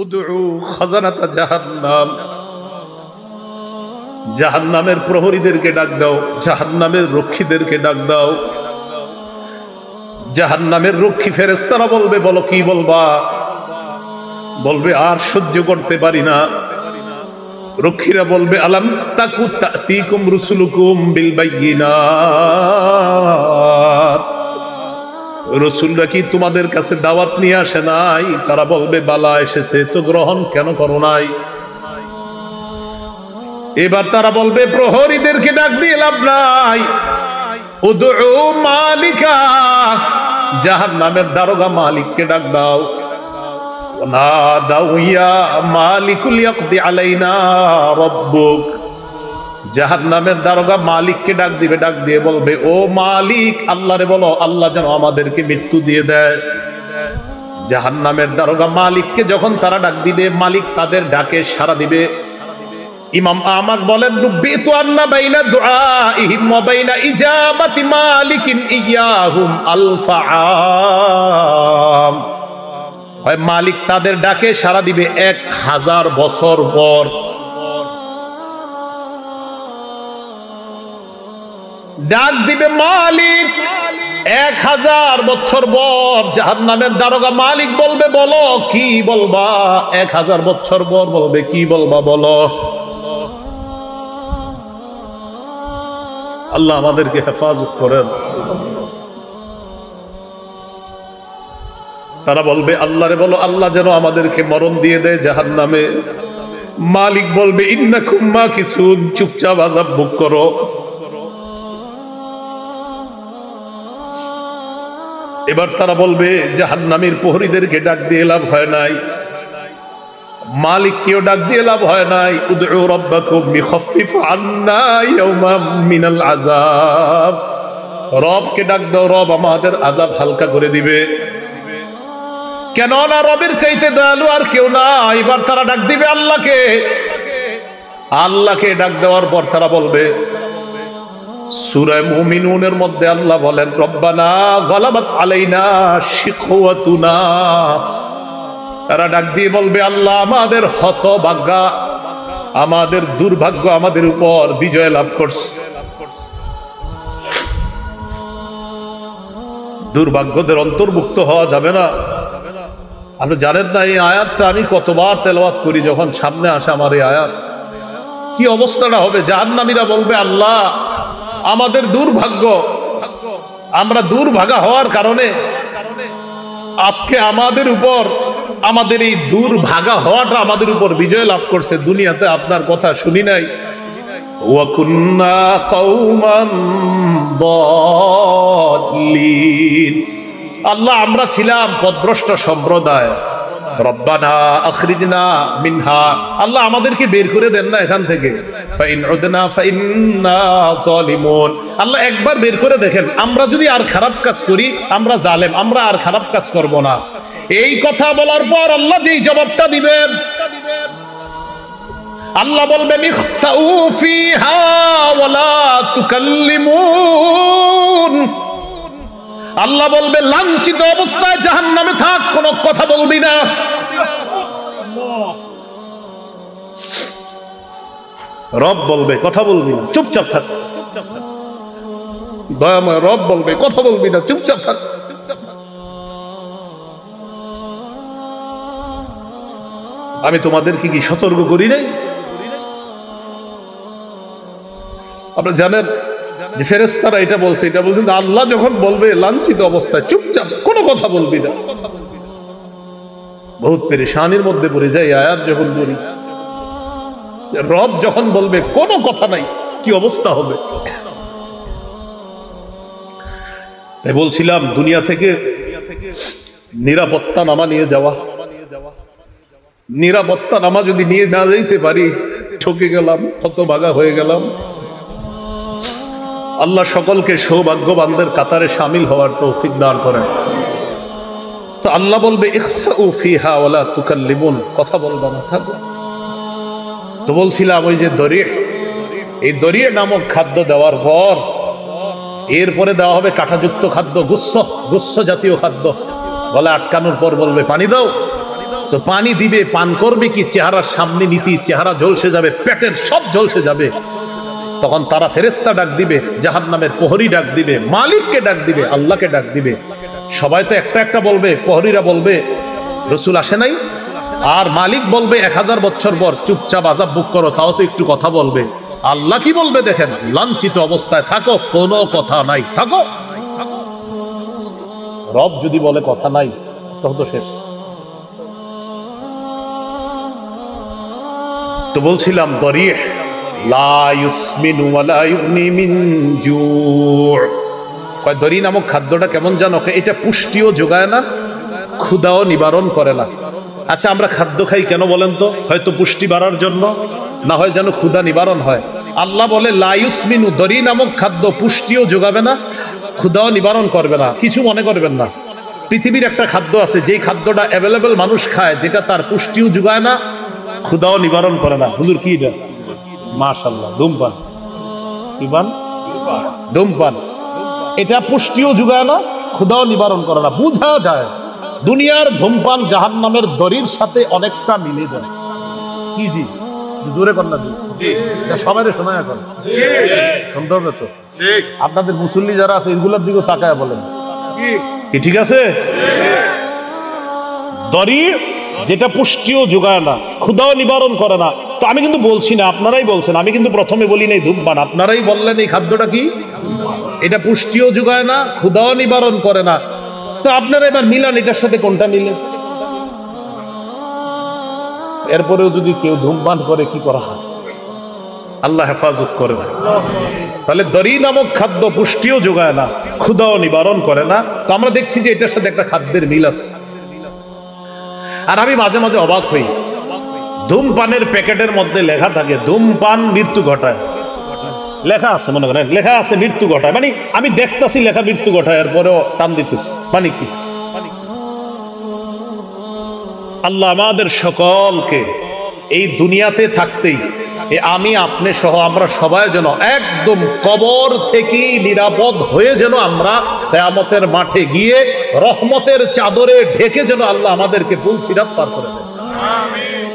উদউ খাজানাতা জাহান্নাম, জাহান্নামের প্রহরীদেরকে ডাক দাও, জাহান্নামের রক্ষীদেরকে ডাক দাও। জাহান্নামের রক্ষী ফেরেশতারা বলবে, বলো কি বলবা? বলবে আর সহ্য করতে পারি না। রক্ষীরা বলবে, আলাম তাকু তাতিকুম রুসুলুকুম বিল বাইয়িনাত, রসুলরা কি তোমাদের কাছে দাওয়াত নিয়ে আসে নাই? তারা বলবে, বালা এসেছে, তো গ্রহণ কেন করো নাই? এবার তারা বলবে, প্রহরীদেরকে ডাক দিয়ে লাভ নাই, উদউ মালিকা, জাহান্নামের দারোগা মালিককে ডাক দাও। না দাও ইয়া মালিকুল ইয়াকদি আলাইনা রাব্বুক, জাহান্নামের দারোগা মালিককে ডাক দিবে, ডাক দিয়ে বলবে, ও মালিক, আল্লাহরে বলো আল্লাহ যেন আমাদেরকে মৃত্যু দিয়ে দেয়। জাহান্নামের দারোগা মালিককে যখন তারা ডাক দিবে, মালিক তাদের ডাকে সাড়া দিবে। ইমাম আহমদ বলেন, রুব্বিতু আন্না বাইনা দুআইহিম ওয়া বাইনা ইজাবাতি মালিকিন ইয়াহুম আলফা আম, হয় মালিক তাদের ডাকে সাড়া দিবে 1000 বছর পর। ডাক দিবে মালিক 1000 বছর পর। জাহান্নামের দারোগা মালিক বলবে, বলো কি বলবা? 1000 বছর পর বলবে, কি বলবা বলো। আল্লাহ আমাদেরকে হেফাজত করেন। তারা বলবে, আল্লাহরে বলো আল্লাহ যেন আমাদেরকে মরণ দিয়ে দেয় জাহান্নামে। মালিক বলবে, ইন্নাকুম মাকিসুন, চুপচাপ আযাব ভোগ করো। এবার তারা বলবে, জাহান্নামের প্রহরীদেরকে ডাক দিয়ে লাভ হয় নাই, মালিককেও ডাক দিয়ে লাভ হয় নাই। উদউ রাব্বাকুম ইখাফফিফ আন্না ইয়াওমান মিনাল আযাব, রবকে ডাক দাও, রব আমাদের আযাব হালকা করে দিবে। কেন না রবের চাইতে দয়ালু আর কেউ না। এবার তারা ডাক দিবে আল্লাহকে। আল্লাহকে ডাক দেওয়ার পর তারা বলবে, সূরা মুমিনুনের মধ্যে আল্লাহ বলেন, রব্বানা গালাবাত আলাইনা শিকওয়াতুনা, তারা ডাক দিয়ে বলবে, আল্লাহ আমাদের হতভাগ্য, আমাদের দুর্ভাগ্য আমাদের উপর বিজয় লাভ করছে। দুর্ভাগ্যদের অন্তর্ভুক্ত হওয়া যাবে না। আপনি জানেন না, এই আয়াতটা আমি কতবার তেলাওয়াত করি, যখন সামনে আসে আমার এই আয়াত, কি অবস্থাটা হবে। জাহান্নামীরা বলবে, আল্লাহ আমাদের দুর্ভাগ্য, আমরা দুর্ভাগা হওয়ার কারণে আজকে আমাদের উপর, আমাদের এই দুর্ভাগা হওয়াটা আমাদের উপর বিজয় লাভ করছে। দুনিয়াতে আপনার কথা শুনি নাই। ওয়া কুন্না কওমান দাল্লিন, আল্লাহ আমরা ছিলাম পথভ্রষ্ট সম্প্রদায়। রব্বানা আখরিজনা মিনহা, আল্লাহ আমাদেরকে বের করে দেন না এখান থেকে। ফাইন উদনা ফাইন্না যালিমুন, আল্লাহ একবার বের করে দেখেন, আমরা যদি আর খারাপ কাজ করি, আমরা জালেম, আমরা আর খারাপ কাজ করব না। এই কথা বলার পর আল্লাহ যেই জবাবটা দিবেন, আল্লাহ বলবেন, ইখসাউ ফিহা ওয়ালা তুকাল্লিমুন, আল্লাহ বলবে, লাঞ্ছিত অবস্থায় জাহান্নামে থাক, কোনো কথা বলবি না। রব বলবে, কথা বলবি না, চুপচাপ থাক। দয়াময় রব বলবে, কথা বলবি না, চুপচাপ থাক। আমি তোমাদেরকে কি সতর্ক করি নাই? আপনারা জানেন যে ফেরেশতারা এটা বলছে, এটা বলছেন, আল্লাহ যখন বলবে লাঞ্ছিত অবস্থায় চুপচাপ, কোনো কথা বলবি না। বহুত পেরেশানির মধ্যে পড়ে যায় আয়াত যখন পড়ি। রব যখন বলবে কোনো কথা নাই, কি অবস্থা হবে। তাই বলছিলাম, দুনিয়া থেকে নিরাপত্তা নামা নিয়ে যাওয়া, নিরাপত্তা নামা যদি নিয়ে না যাইতে পারি, ঠকে গেলাম, হতভাগা হয়ে গেলাম। আল্লাহ সকলকে সৌভাগ্যবানদের কাতারে শামিল হওয়ার তৌফিক দান করেন। তো আল্লাহ বলবে, ইখসাউ ফিহা ওয়ালা তুকাল্লিমুন, কথা বলবা না, থাকো। তো বলছিলাম, ওই যে দরিয়া, এই দরিয়া নামক খাদ্য দেওয়ার পর এরপরে দেওয়া হবে কাঁটাযুক্ত খাদ্য, গুচ্ছ জাতীয় খাদ্য। গলা আটকানোর পর বলবে, পানি দাও। তো পানি দিবে, পান করবে কি, চেহারার সামনে নীতি, চেহারা ঝলসে যাবে, পেটের সব ঝলসে যাবে। তখন তারা ফেরেশতা ডাক দিবে, জাহান্নামের প্রহরী ডাক দিবে, মালিককে ডাক দিবে, আল্লাহকে ডাক দিবে। সবাই তো একটা একটা বলবে, প্রহরীরা বলবে রসুল আসে নাই, আর মালিক বলবে 1000 বছর পর, চুপচাপ আযাব বুক করো, তাও তো একটু কথা বলবে। আল্লাহ কি বলবে দেখেন, লাঞ্ছিত অবস্থায় থাকো, কোনো কথা নাই, থাকো। রব যদি বলে কথা নাই, তখন তো শেষ। তো বলছিলাম দরিহ লা ইউসমিনু ওয়া লা ইউগনি মিন জু'। কয় দরি নামক খাদ্যটা কেমন জানো, এটা পুষ্টিও যোগায় না, ক্ষুধাও নিবারণ করে না। আচ্ছা আমরা খাদ্য খাই কেন বলেন তো? হয়তো পুষ্টি বাড়ার জন্য, না হয় যেন ক্ষুধা নিবারণ হয়। আল্লাহ বলে লা ইউসমিনু, দরি নামক খাদ্য পুষ্টিও যোগাবে না, ক্ষুধাও নিবারণ করবে না। কিছু মনে করবেন না, পৃথিবীর একটা খাদ্য আছে যেই খাদ্যটা অ্যাভেলেবেল মানুষ খায়, যেটা তার পুষ্টিও যোগায় না, ক্ষুধাও নিবারণ করে না। হুজুর কি এটা? মাশাআল্লাহ, ধূমপান। কি পান? ধূমপান। এটা পুষ্টিও যোগায় না, ক্ষুধাও নিবারণ করে না। বুঝা যায় দুনিয়ার ধূমপান জাহান্নামের দড়ির সাথে অনেকটা মিলে যায়। কি জি? জোরে কন্যা জি, সবাই শোনায় এখন শুনতে হবে তো। আপনাদের মুসল্লি যারা আছে এগুলোর দিকে তাকায় বলেন কি ঠিক আছে? দড়ি যেটা পুষ্টিও যোগায় না, ক্ষুধাও নিবারণ করে না। তো আমি কিন্তু বলছি না, আপনারাই বলছেন, আমি কিন্তু প্রথমে বলি নাই ধূমপান, আপনারাই বললেন এই খাদ্যটা কি, এটা পুষ্টিও যোগায় না, ক্ষুধাও নিবারণ করে না। তো আপনারা এবার মিলান এটার সাথে কোনটা মিলে। এরপরেও যদি কেউ ধূমপান করে কি করা হয়? আল্লাহ হেফাজত করে না। তাহলে দড়ি নামক খাদ্য পুষ্টিও যোগায় না, ক্ষুধাও নিবারণ করে না। তো আমরা দেখছি যে এটার সাথে একটা খাদ্যের মিল আছে। আর আমি মাঝে মাঝে অবাক হই, ধূমপানের প্যাকেটের মধ্যে লেখা থাকে ধূমপান মৃত্যু ঘটায়, লেখা আছে, মনে করেন লেখা আছে মৃত্যু ঘটায়। মানে আমি দেখতেছি লেখা মৃত্যু ঘটায়, এরপরেও টান দিতেছি, মানে কি? আল্লাহ আমাদের সকলকে এই দুনিয়াতে থাকতেই আমি আপনি সহ আমরা সবাই যেন একদম কবর থেকে নিরাপদ হয়ে যেন আমরা কিয়ামতের মাঠে গিয়ে রহমতের চাদরে ঢেকে যেন আল্লাহ আমাদেরকে পুলসিরাত পার করে দেন। আমিন।